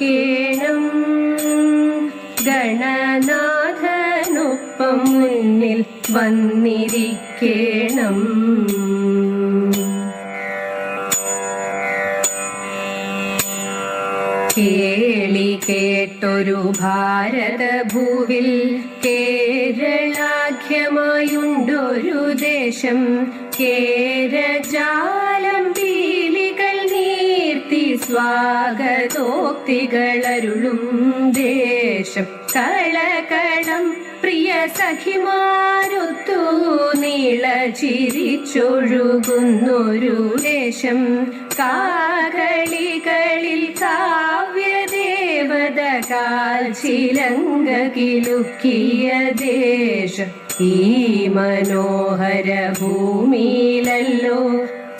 വന്നിരിക്കേണം, ഗണനാഥനൊപ്പം മുന്നിൽ വന്നിരിക്കേണം. കേളി കേട്ടൊരു ഭാരതഭൂവിൽ കേരളാഖ്യമായുണ്ടൊരു ദേശം. കേരജാലം പീലികൾ നീർത്തി സ്വാഗതോക്തികളരുളും ദേശം. കളകളം പ്രിയ സഖിമാരൊത്തു നീള ചിരിച്ചൊഴുകുന്നൊരു ദേശം. കാകളികളിൽ കാവ്യദേവത കാൽച്ചിലങ്ക കിലുക്കിയ ദേശം. ഈ മനോഹര ഭൂമിയിലല്ലോ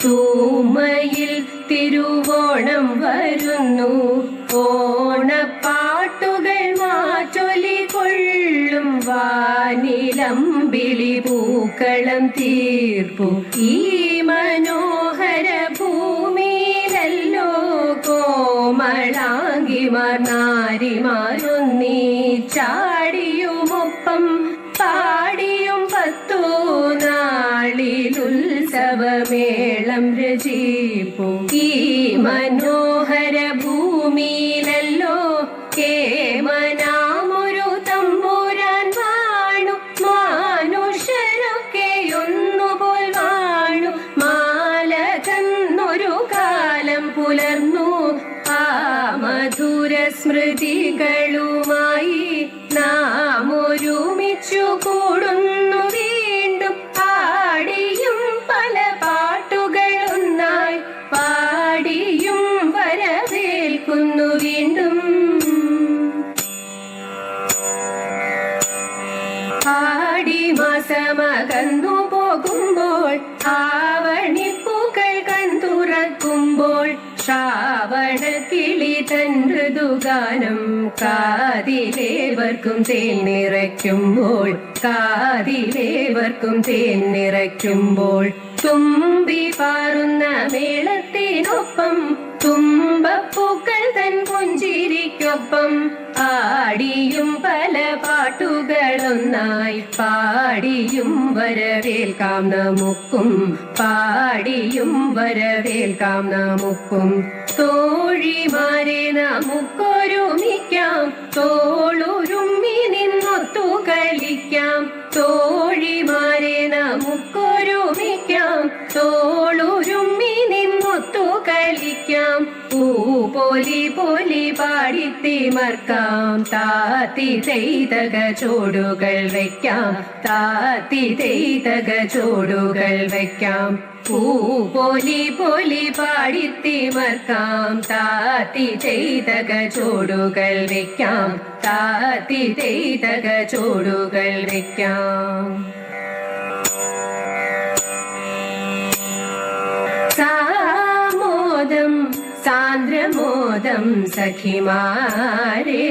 തൂമയിൽ തിരുവോണം വരുന്നു. ഓണപ്പാട്ടുകൾ മാറ്റൊലി കൊള്ളും വാനിലമ്പിളി പൂക്കളം തീർപ്പു. ഈ മനോഹര ഭൂമിയിലല്ലോ കോമളാംഗിമാർ നാരിമാരൊന്നീച്ചാടിയുമൊപ്പം പാടിയും 10 നാളിലുത്സവമേളം രചിപ്പു. ഈ മനോഹര ഭൂമിയിലല്ലോ കേമനാമൊരു തമ്പുരാൻ വാണു. മാനുഷരൊക്കെയൊന്നുപോൽ വാണു. മാലകന്നൊരു കാലം പുലർന്നു. ആ മധുര സ്മൃതികളുമായി നാം ഒരുമിച്ചു കൂടുന്നു വീണ്ടും. പാടിയും പല പാട്ടുകളൊന്നായി പാടിയും വരവേൽക്കുന്നു വീണ്ടും. ആടി മാസമകന്നു പോകുമ്പോൾ ആവണിപ്പൂക്കൾ കൺതുറക്കുമ്പോൾ ശ്രാവണ കിളി തൻ മൃദുഗാനം കാതിലേവർക്കും തേൻ നിറയ്ക്കുമ്പോൾ. കാതിലേവർക്കും തേൻ നിറയ്ക്കുമ്പോൾ തുമ്പി പാറുന്ന മേളത്തിനൊപ്പം തുമ്പപ്പൂക്കൾ തൻ പുഞ്ചിരിക്കൊപ്പം ആടിയും പല പാട്ടുകളൊന്നായി പാടിയും വരവേൽക്കാം നമുക്കും. പാടിയും വരവേൽക്കാം നമുക്കും. തോഴിമാരെ നമുക്കൊരുമിക്കാം, തോളുരുമ്മി നിന്നൊത്തു കളിക്കാം. തോഴിമാരെ നമുക്കൊരുമിക്കാം, തോളുരുമ്മി നിന്നൊത്തു കളിക്കാം. പൂപോലി പോലി പാടിത്തിമർക്കാം, താത്തി തെയ്തക ചോടുകൾ വയ്ക്കാം. താത്തി തെയ്തക ചോടുകൾ വയ്ക്കാം. പൂപോലി പോലി പാടിത്തിമർക്കാം, താത്തി തെയ്തക ചോടുകൾ വയ്ക്കാം. താത്തി തെയ്തക ചോടുകൾ വയ്ക്കാം. സാമോദം സാന്ദ്രമോദം സഖിമാരേ,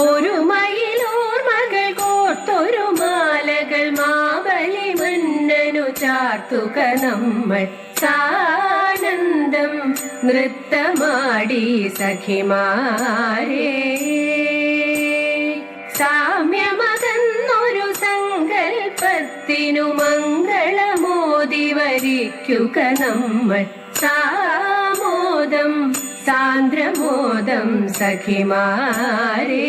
ഒരു മയിലോർമകൾ കോർത്തൊരു മാലകൾ മാബലി മന്നനു ചാർത്തുക നമ്മൾ. സാനന്ദം നൃത്തമാടി സഖിമാരേ, സാമ്യമകന്നൊരു സങ്കൽപ്പത്തിനു മംഗളമോദി വരിക്കുക നമ്മൾ. സാമോദം സാന്ദ്രമോദം സഖിമാരേ,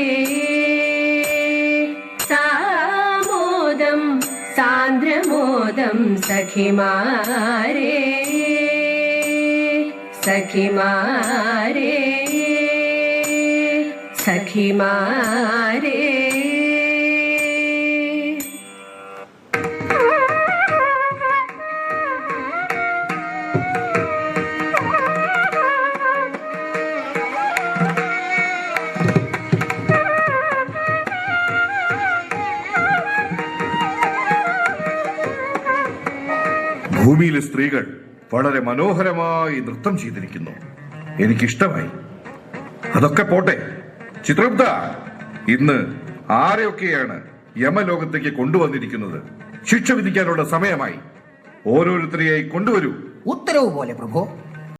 സാമോദം സാന്ദ്രമോദം സഖിമാരേ. സഖിമാരേ സഖിമാരേ. ഭൂമിയിലെ സ്ത്രീകൾ വളരെ മനോഹരമായി നൃത്തം ചെയ്തിരിക്കുന്നു. എനിക്കിഷ്ടമായി. അതൊക്കെ പോട്ടെ, ചിത്രഗുപ്ത, ഇന്ന് ആരെയൊക്കെയാണ് യമലോകത്തേക്ക് കൊണ്ടുവന്നിരിക്കുന്നത്? ശിക്ഷ വിധിക്കാനുള്ള സമയമായി. ഓരോരുത്തരെയായി കൊണ്ടുവരൂ. ഉത്തരവ് പോലെ പ്രഭു.